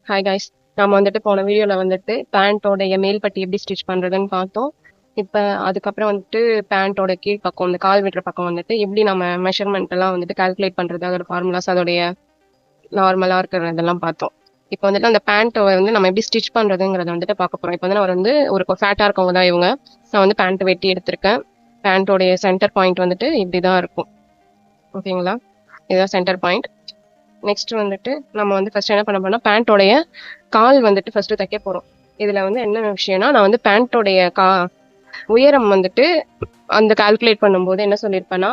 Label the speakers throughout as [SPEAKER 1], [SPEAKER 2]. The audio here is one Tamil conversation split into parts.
[SPEAKER 1] Hi guys. நம்ம வந்துட்டு போன வீடியோவில் வந்துட்டு பேண்ட்டோடைய மேல் பட்டி எப்படி ஸ்டிச் பண்ணுறதுன்னு பார்த்தோம். இப்போ அதுக்கப்புறம் வந்துட்டு பேண்ட்டோட கீழ் பக்கம் இந்த கால் விட்டுற பக்கம் வந்துட்டு எப்படி நம்ம மெஷர்மெண்ட் எல்லாம் வந்துட்டு கால்குலேட் பண்ணுறது, அதோட ஃபார்முலாஸ், அதோடைய நார்மலாக இருக்கிற இதெல்லாம் பார்த்தோம். இப்போ வந்துட்டு அந்த பேண்ட்டை வந்து நம்ம எப்படி ஸ்டிச் பண்ணுறதுங்கிறத வந்துட்டு பார்க்க போகிறோம். இப்போ வந்து நான் வந்து ஒரு ஃபேட்டாக இருக்கவங்க தான் இவங்க. நான் வந்து பேண்ட்டு வெட்டி எடுத்திருக்கேன். பேண்ட்டோடைய சென்டர் பாயிண்ட் வந்துட்டு இப்படி தான் இருக்கும். ஓகேங்களா? இதுதான் சென்டர் பாயிண்ட். நெக்ஸ்ட் வந்துட்டு நம்ம வந்து ஃபர்ஸ்ட் என்ன பண்ண போறோம்னா பேண்ட்டோடைய கால் வந்துட்டு ஃபர்ஸ்ட் தைக்க போறோம். இதுல வந்து என்ன விஷயம்னா நான் வந்து பேண்ட்டோடைய உயரம் வந்துட்டு அந்த கால்குலேட் பண்ணும்போது என்ன சொல்லியிருப்பேன்னா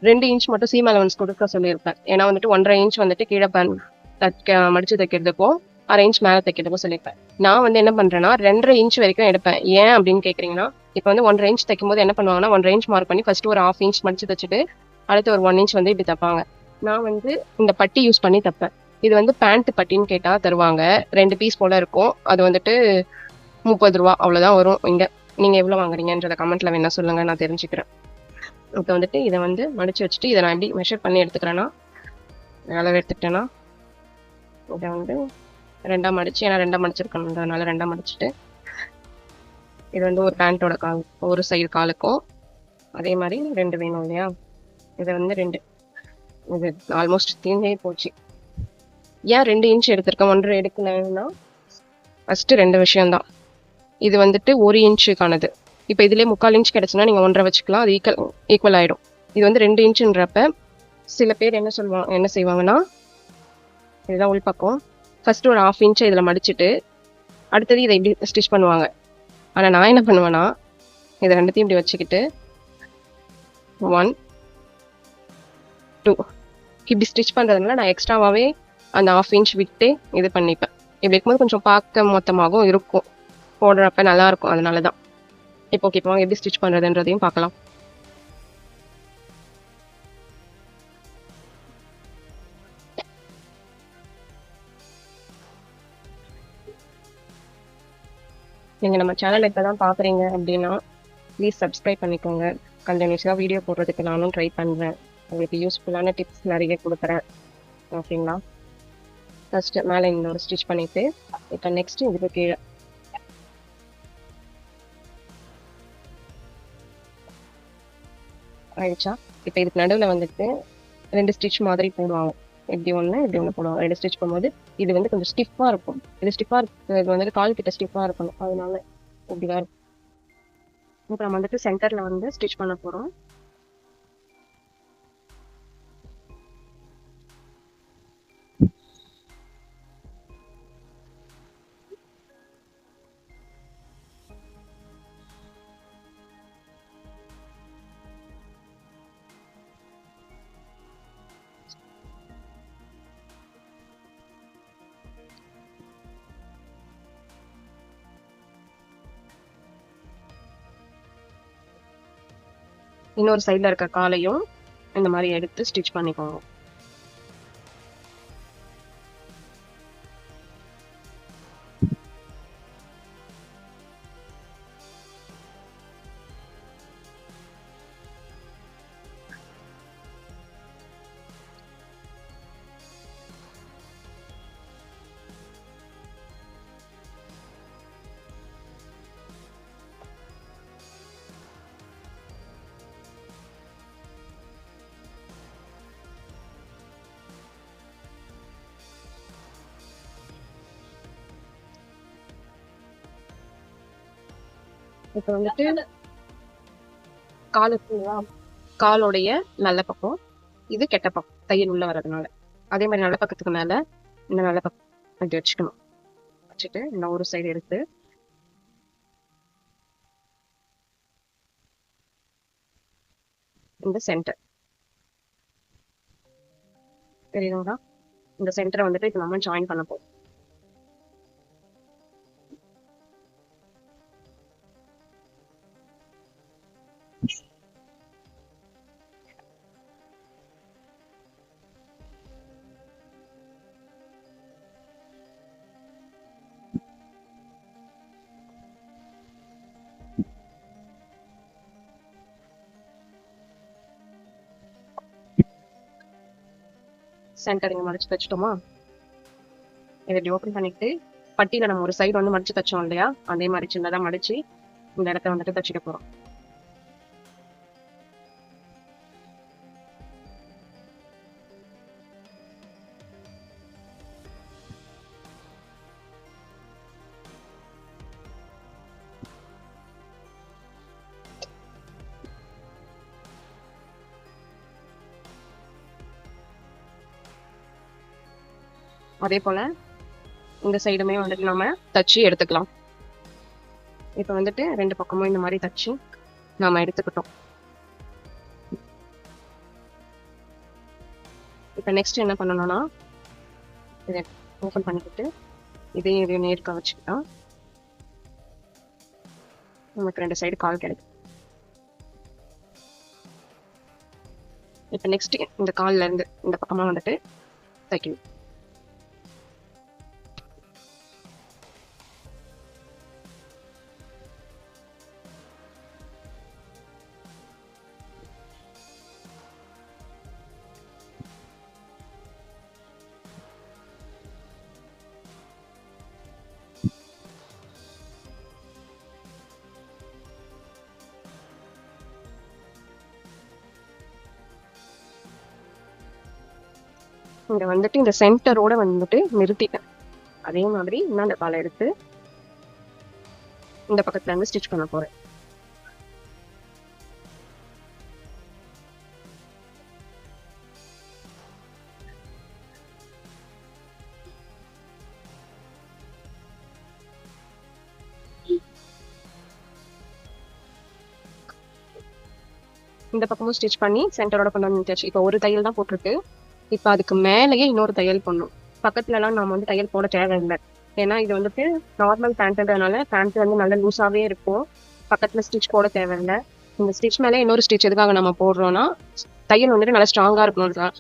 [SPEAKER 1] 2 இன்ச் மட்டும் சீம் அலவன்ஸ் கொடுக்க சொல்லியிருப்பேன். ஏன்னா வந்துட்டு 1.5 இன்ச் வந்துட்டு கீழே மடிச்சு தைக்கிறதுக்கும் 1/2 இன்ச் மேலே தைக்கிறதுக்கும் சொல்லியிருப்பேன். நான் வந்து என்ன பண்றேன்னா 2.5 இன்ச் வரைக்கும் எடுப்பேன். ஏன் அப்படின்னு கேட்குறீங்கன்னா இப்போ வந்து 1.5 இன்ச் தைக்கும் போது என்ன பண்ணுவாங்கன்னா 1.5 இன்ச் மார்க் பண்ணி ஃபர்ஸ்ட் ஒரு 1/2 இன்ச் மடிச்சு தைச்சிட்டு அடுத்து ஒரு 1 இன்ச் வந்து இப்படி தைப்பாங்க. நான் வந்து இந்த பட்டி யூஸ் பண்ணி தைப்பேன். இது வந்து பேண்ட் பட்டின்னு கேட்டா தருவாங்க. 2 பீஸ் போல இருக்கும். அது வந்துட்டு 30 ரூபா அவ்வளவுதான் வரும். இங்க நீங்க எவ்வளவு வாங்குறீங்கன்றத கமெண்ட்ல வேணா சொல்லுங்க, நான் தெரிஞ்சுக்கிறேன். இப்போ வந்துட்டு இதை வந்து மடிச்சு வச்சுட்டு இதை நான் எப்படி மெஷர் பண்ணி எடுத்துக்கிறேன்னா அளவு எடுத்துக்கிட்டேன்னா இதை வந்து ரெண்டா மடிச்சு, ஏன்னா ரெண்டா மடிச்சிருக்கணுன்றதுனால ரெண்டா மடிச்சுட்டு இது வந்து ஒரு பேண்ட்டோட கால், ஒரு சைடு காலுக்கும் அதே மாதிரி 2 வேணும் இல்லையா? இதை வந்து 2, இது ஆல்மோஸ்ட் தீர்ந்தே போச்சு. ஏன் 2 இன்ச் எடுத்திருக்கேன் 1.5 எடுக்கலன்னா ஃபர்ஸ்ட் 2 விஷயம்தான். இது வந்துட்டு 1 இன்ச்சுக்கானது. இப்போ இதுலேயே 3/4 இன்ச் கிடைச்சுன்னா நீங்கள் 1.5 வச்சுக்கலாம், அது ஈக்குவல் ஆகிடும். இது வந்து 2 இன்ச்சுன்றப்ப சில பேர் என்ன செய்வாங்கன்னா இதுதான் உள்பக்கம், ஃபர்ஸ்ட் ஒரு 1/2 இன்ச்சை இதில் மடிச்சுட்டு அடுத்தது இதை இப்படி ஸ்டிச் பண்ணுவாங்க. ஆனால் நான் என்ன பண்ணுவேன்னா இதை ரெண்டுத்தையும் இப்படி வச்சுக்கிட்டு 1 2 இப்படி ஸ்டிச் பண்ணுறதுனால நான் எக்ஸ்ட்ராவாகவே அந்த 1/2 இன்ச் விட்டு இது பண்ணிப்பேன். இப்படி இருக்கும்போது கொஞ்சம் பார்க்க மொத்தமாகவும் இருக்கும், போடுறப்ப நல்லா இருக்கும். அதனால தான். இப்போ ஓகே, இப்போ எப்படி ஸ்டிச் பண்ணுறதுன்றதையும் பார்க்கலாம். நீங்கள் நம்ம சேனல் இப்போ தான் பார்க்குறீங்க அப்படின்னா ப்ளீஸ் சப்ஸ்கிரைப் பண்ணிக்கோங்க. கண்டினியூஸாக வீடியோ போடுறதுக்கு நானும் ட்ரை பண்ணுறேன். உங்களுக்கு யூஸ்ஃபுல்லான டிப்ஸ் நிறைய கொடுக்குறேன். ஓகேங்களா? ஃபர்ஸ்ட்டு மேலே இன்னொரு ஸ்டிச் பண்ணிவிட்டு இப்போ நெக்ஸ்ட்டு இதுக்கு கீழே ஆயிடுச்சா? இப்போ இதுக்கு நடுவில் வந்துட்டு 2 ஸ்டிச் மாதிரி போடுவாங்க. இப்படி ஒன்று போடுவாங்க. 2 ஸ்டிச் போடும்போது இது வந்து கொஞ்சம் ஸ்டிஃபாக இருக்கும். இது ஸ்டிஃபாக இருக்குது, இது வந்துட்டு கால் கிட்ட ஸ்டிஃபாக இருக்கணும். அதனால இப்படிதான் இருக்கும். இப்போ நம்ம வந்துட்டு சென்டரில் வந்து ஸ்டிச் பண்ண போகிறோம். இன்னொரு சைடில் இருக்க காலையும் இந்த மாதிரி எடுத்து ஸ்டிச் பண்ணிக்கோங்க. இப்போ வந்துட்டு காலோடைய நல்ல பக்கம், இது கெட்ட பக்கம், தையல் உள்ள வர்றதுனால. அதே மாதிரி நல்ல பக்கத்துக்கு மேல இந்த நல்ல பக்கம் அப்படி வச்சுக்கணும். வச்சுட்டு இன்னும் ஒரு சைடு எடுத்து இந்த சென்டர் தெரியுதுங்களா? இந்த சென்டரை வந்துட்டு இப்போ நம்ம ஜாயின் பண்ண போறோம். சென்டர் இங்கே மடிச்சு வச்சுட்டோமா? இதை இப்படி ஓப்பன் பண்ணிட்டு பட்டியில நம்ம ஒரு சைடு வந்து மடிச்சு தச்சோம் இல்லையா, அதே மாதிரி சின்னதா மடிச்சு இந்த இடத்த வந்துட்டு தச்சுக்க போறோம். அதே போல இந்த சைடுமே வந்துட்டு நாம தச்சு எடுத்துக்கலாம். இப்ப வந்துட்டு 2 பக்கமும் இந்த மாதிரி தச்சு நாம எடுத்துக்கிட்டோம். இப்ப நெக்ஸ்ட் என்ன பண்ணணும்னா, இதை ஓபன் பண்ணிக்கிட்டு இதையும் நேர்க்க வச்சுக்கிட்டா நமக்கு 2 சைடு கால் கிடைக்கும். இப்ப நெக்ஸ்ட் இந்த கால்ல இருந்து இந்த பக்கமா வந்துட்டு தைக்கணும். இங்க வந்துட்டு இந்த சென்டரோட வந்துட்டு நிறுத்திட்டேன். அதே மாதிரி இன்னும் அந்த காலை எடுத்து இந்த பக்கத்துல இருந்து ஸ்டிச் பண்ண போறேன். இந்த பக்கமும் ஸ்டிச் பண்ணி சென்டரோட கொண்டு வந்துச்சு. இப்போ ஒரு தையல் தான் போட்டிருக்கு. இப்போ அதுக்கு மேலேயே இன்னொரு தையல் போடணும். பக்கத்துலலாம் நம்ம வந்து தையல் போட தேவையில்லை. ஏன்னா இது வந்துட்டு நார்மல் பேண்ட்ன்றதுனால பேண்ட் வந்து நல்லா லூஸாவே இருக்கும். பக்கத்துல ஸ்டிச் போட தேவையில்லை. இந்த ஸ்டிச் மேலே இன்னொரு ஸ்டிச் எதுக்காக நம்ம போடுறோம்னா, தையல் வந்துட்டு நல்லா ஸ்ட்ராங்கா இருக்கணும்.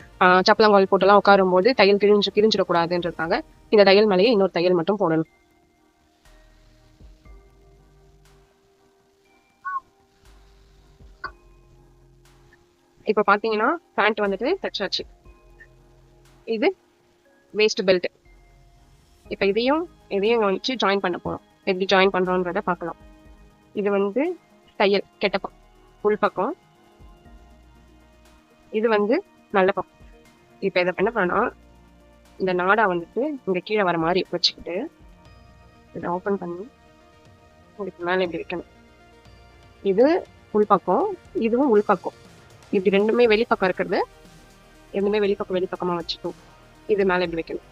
[SPEAKER 1] சப்பளங்கால் போட்டுலாம் உட்காரும் போது தையல் கிழிஞ்சிடக்கூடாதுன்றதுக்காக இந்த தையல் மேலேயே இன்னொரு தையல் மட்டும் போடணும். இப்ப பாத்தீங்கன்னா பேண்ட் வந்துட்டு தச்சாச்சு. இது வேஸ்ட் பெல்ட். இப்ப இதையும் வச்சு ஜாயின் பண்ண போறோம். எப்படி ஜாயின் பண்றோம்ன்றத பார்க்கலாம். இது வந்து தையல் கெட்ட பக்கம், உள் பக்கம். இது வந்து நல்ல பக்கம். இப்ப இதை என்ன பண்ணா, இந்த நாடா வந்துட்டு இங்க கீழே வர மாதிரி வச்சுக்கிட்டு இதை ஓபன் பண்ணி இதுக்கு மேல இப்படி வைக்கணும். இது உள்பக்கம், இதுவும் உள்பக்கம். இப்படி ரெண்டுமே வெளிப்பக்கம் இருக்கிறது ரெண்டுமே வெளிப்பக்கமா வச்சுக்கணும். இது மேல இப்படி வைக்கணும்.